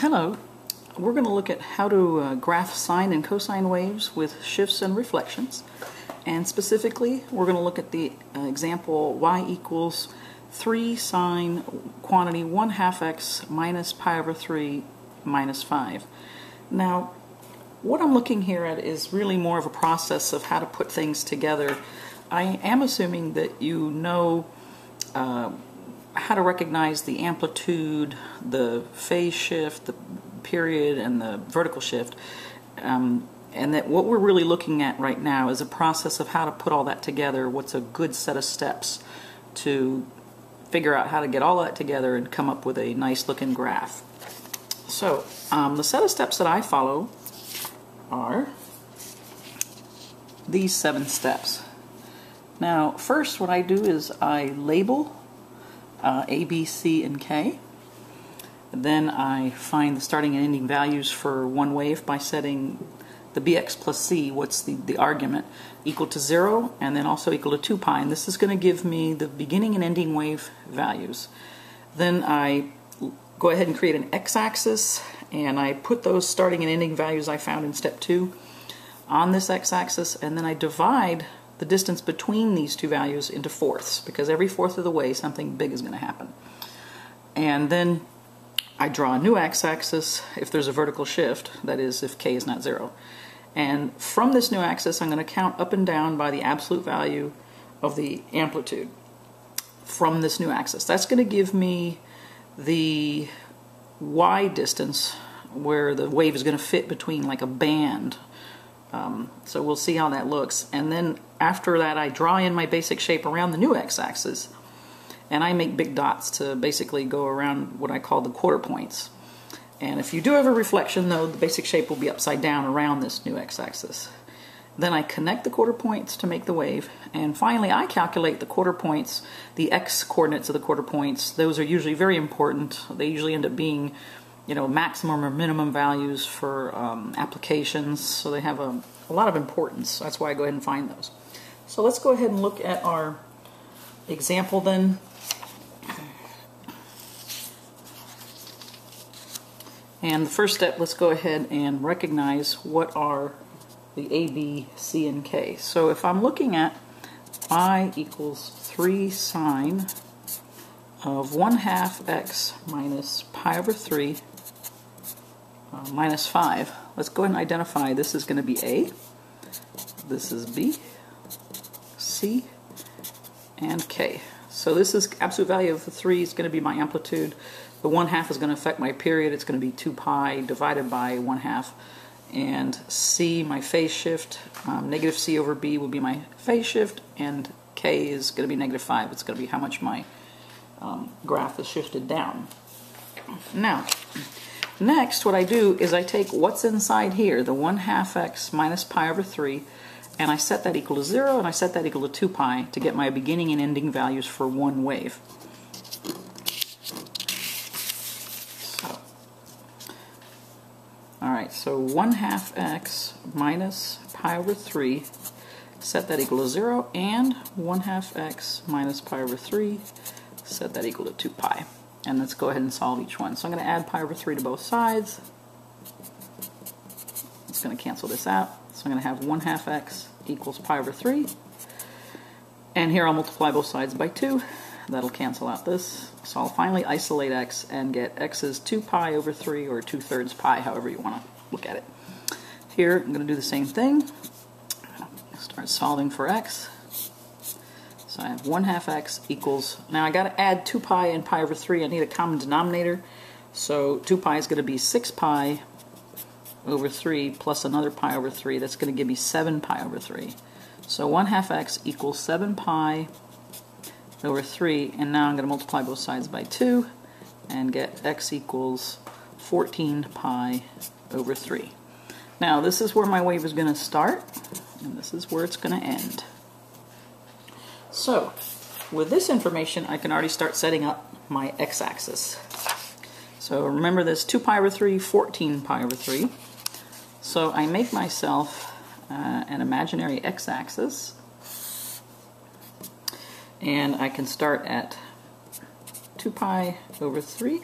Hello, we're going to look at how to graph sine and cosine waves with shifts and reflections. And specifically, we're going to look at the example y equals 3 sine quantity 1/2 x minus pi over 3 minus 5. Now, what I'm looking here at is really more of a process of how to put things together. I am assuming that you know how to recognize the amplitude, the phase shift, the period, and the vertical shift, and that what we're really looking at right now is a process of how to put all that together, what's a good set of steps to figure out how to get all that together and come up with a nice looking graph. So the set of steps that I follow are these 7 steps. Now first what I do is I label A, B, C, and K. Then I find the starting and ending values for one wave by setting the bx plus c, what's the argument, equal to 0 and then also equal to 2 pi. And this is going to give me the beginning and ending wave values. Then I go ahead and create an x-axis and I put those starting and ending values I found in step 2 on this x-axis, and then I divide the distance between these two values into fourths, because every fourth of the way something big is going to happen. And then I draw a new x-axis if there's a vertical shift, that is if k is not 0. And from this new axis I'm going to count up and down by the absolute value of the amplitude from this new axis. That's going to give me the y distance where the wave is going to fit between like a band. So we'll see how that looks. And then after that I draw in my basic shape around the new x-axis, and I make big dots to basically go around what I call the quarter points. And if you do have a reflection though, the basic shape will be upside down around this new x-axis. Then I connect the quarter points to make the wave, and finally I calculate the quarter points, the x coordinates of the quarter points. Those are usually very important. They usually end up being, you know, maximum or minimum values for applications, so they have a lot of importance. That's why I go ahead and find those. So let's go ahead and look at our example then. And the first step, let's go ahead and recognize what are the A, B, C, and K. So if I'm looking at I equals 3 sine of 1/2 x minus pi over 3 minus 5, let's go ahead and identify this is going to be A, this is B, C, and K. So this is absolute value of the 3 is going to be my amplitude. The 1/2 is going to affect my period. It's going to be 2 pi divided by 1/2. And C, my phase shift, negative C over B will be my phase shift, and K is going to be negative 5. It's going to be how much my graph is shifted down. Now, next what I do is I take what's inside here, the 1/2 x minus pi over 3, and I set that equal to 0, and I set that equal to 2 pi to get my beginning and ending values for one wave. Alright, so 1/2 x minus pi over 3, set that equal to 0, and 1/2 x minus pi over 3, set that equal to 2 pi. And let's go ahead and solve each one. So I'm going to add pi over 3 to both sides. It's going to cancel this out. So I'm going to have 1/2 x equals pi over 3. And here I'll multiply both sides by 2. That'll cancel out this. So I'll finally isolate x and get x is 2 pi over 3, or 2/3 pi, however you want to look at it. Here I'm going to do the same thing. Start solving for x. So I have 1/2 x equals, now I got to add 2 pi and pi over 3. I need a common denominator. So 2 pi is going to be 6 pi over 3 plus another pi over 3. That's going to give me 7 pi over 3. So 1/2 x equals 7 pi over 3, and now I'm going to multiply both sides by 2 and get x equals 14 pi over 3. Now this is where my wave is going to start, and this is where it's going to end. So with this information I can already start setting up my x-axis. So remember this, 2 pi over 3, 14 pi over 3. So I make myself an imaginary x-axis, and I can start at 2 pi over 3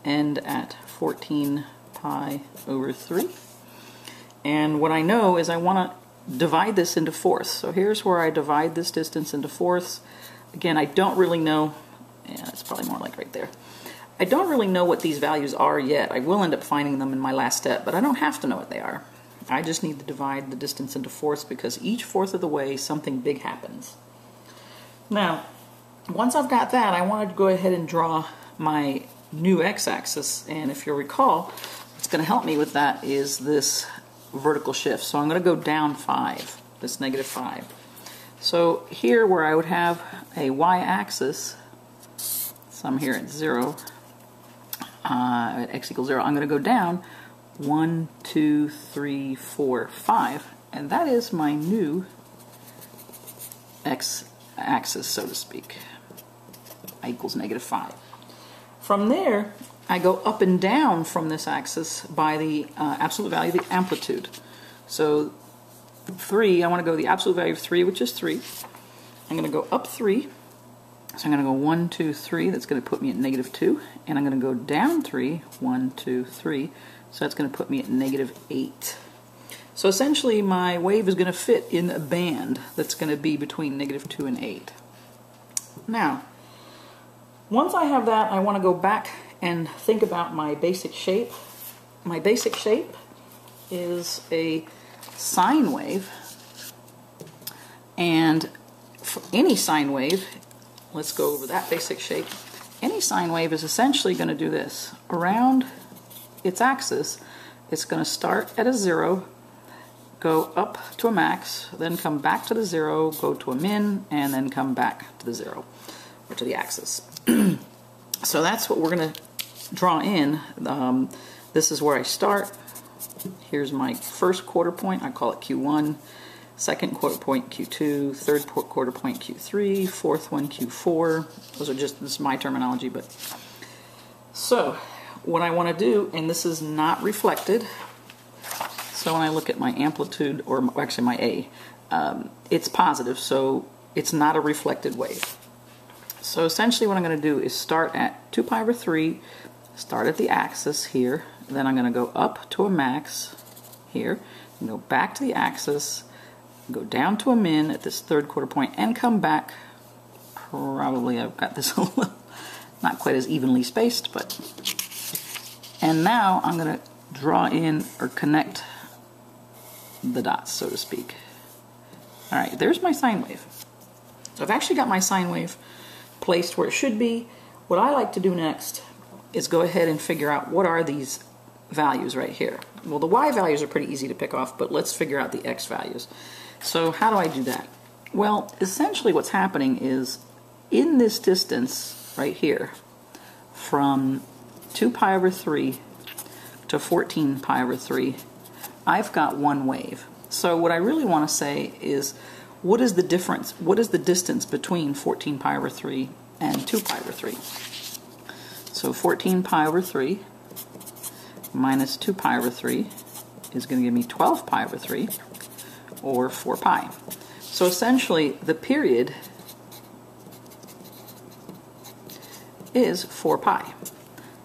end at 14 pi over 3. And what I know is I want to divide this into fourths. So here's where I divide this distance into fourths. Again, I don't really know, yeah, it's probably more like right there. I don't really know what these values are yet. I will end up finding them in my last step, but I don't have to know what they are. I just need to divide the distance into fourths because each fourth of the way something big happens. Now, once I've got that, I want to go ahead and draw my new x-axis, and if you'll recall, what's going to help me with that is this vertical shift. So I'm going to go down 5, this negative 5. So here where I would have a y-axis, so I'm here at 0, at x equals 0, I'm going to go down 1, 2, 3, 4, 5, and that is my new x-axis, so to speak. I equals negative 5. From there, I go up and down from this axis by the absolute value of the amplitude. So 3, I want to go the absolute value of 3, which is 3. I'm going to go up 3. So I'm going to go 1, 2, 3. That's going to put me at negative 2. And I'm going to go down 3. 1, 2, 3. So that's going to put me at negative 8. So essentially my wave is going to fit in a band that's going to be between negative 2 and 8. Now, once I have that, I want to go back and think about my basic shape. My basic shape is a sine wave. And for any sine wave, let's go over that basic shape. Any sine wave is essentially going to do this. Around its axis, it's going to start at a 0, go up to a max, then come back to the 0, go to a min, and then come back to the 0, or to the axis. So that's what we're going to draw in. This is where I start. Here's my first quarter point. I call it Q1. Second quarter point Q2, third quarter point Q3, fourth one Q4. Those are just, this is my terminology, but so what I want to do, and this is not reflected, so when I look at my amplitude, or actually my A, it's positive, so it's not a reflected wave. So essentially what I'm going to do is start at 2 pi over 3, start at the axis here, then I'm going to go up to a max here, and go back to the axis, go down to a min at this third quarter point, and come back. Probably I've got this a little, not quite as evenly spaced, but, and now I'm going to draw in or connect the dots, so to speak. Alright, there's my sine wave. So I've actually got my sine wave placed where it should be. What I like to do next is go ahead and figure out what are these values right here. Well, the y values are pretty easy to pick off, but let's figure out the x values. So how do I do that? Well, essentially what's happening is in this distance right here, from 2 pi over 3 to 14 pi over 3, I've got one wave. So what I really want to say is, what is the difference? What is the distance between 14 pi over 3 and 2 pi over 3? So 14 pi over 3 minus 2 pi over 3 is going to give me 12 pi over 3, or 4 pi. So essentially the period is 4 pi.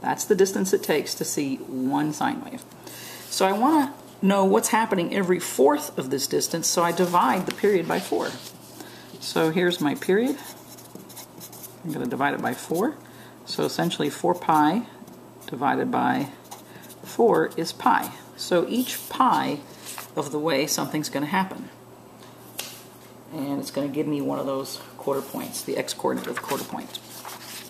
That's the distance it takes to see one sine wave. So I want to know what's happening every fourth of this distance, so I divide the period by 4. So here's my period. I'm going to divide it by 4. So essentially 4 pi divided by 4 is pi. So each pi of the way something's going to happen. And it's going to give me one of those quarter points, the x-coordinate of the quarter point.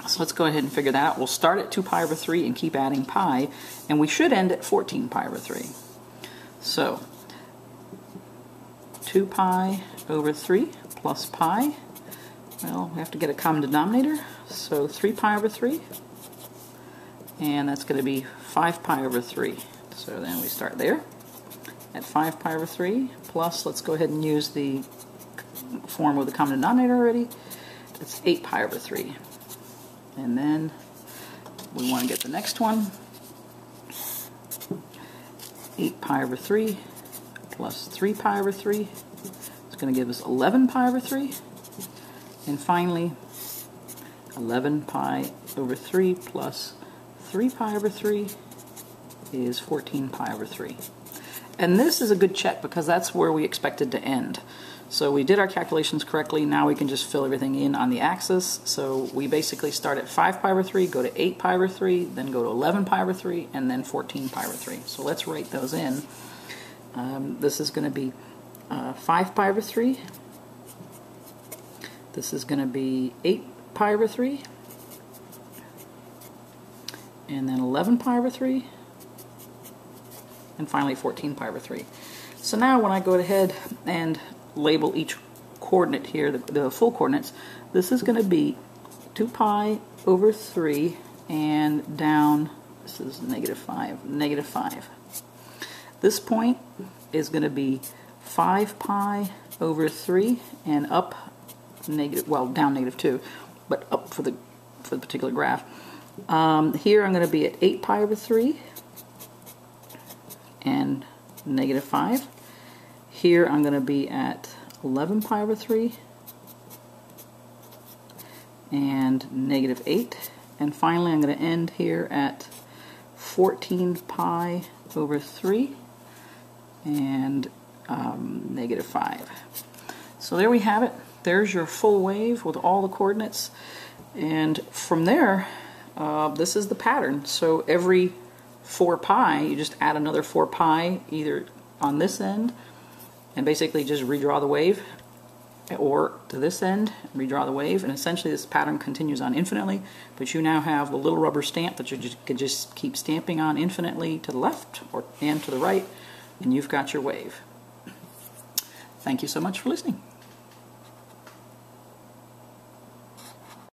So let's go ahead and figure that out. We'll start at 2 pi over 3 and keep adding pi, and we should end at 14 pi over 3. So 2 pi over 3 plus pi, well, we have to get a common denominator, so 3 pi over 3, and that's going to be 5 pi over 3. So then we start there at 5 pi over 3 plus, let's go ahead and use the form with the common denominator already, that's 8 pi over 3. And then we want to get the next one, 8 pi over 3 plus 3 pi over 3. It's going to give us 11 pi over 3. And finally, 11 pi over 3 plus 3 pi over 3 is 14 pi over 3. And this is a good check because that's where we expected to end. So we did our calculations correctly. Now we can just fill everything in on the axis. So we basically start at 5 pi over 3, go to 8 pi over 3, then go to 11 pi over 3, and then 14 pi over 3. So let's write those in. This is going to be 5 pi over 3. This is going to be 8 pi over 3. And then 11 pi over 3. And finally 14 pi over 3. So now when I go ahead and label each coordinate here, the full coordinates, this is going to be 2 pi over 3 and down, this is negative 5. This point is going to be 5 pi over 3 and up negative, well, down negative 2, but up for the particular graph. Here I'm going to be at 8 pi over 3 and negative 5. Here I'm going to be at 11 pi over 3 and negative 8. And finally I'm going to end here at 14 pi over 3 and negative 5. So there we have it. There's your full wave with all the coordinates. And from there, this is the pattern. So every 4 pi, you just add another 4 pi either on this end and basically just redraw the wave, or to this end, redraw the wave, and essentially this pattern continues on infinitely, but you now have the little rubber stamp that you could just keep stamping on infinitely to the left and to the right, and you've got your wave. Thank you so much for listening.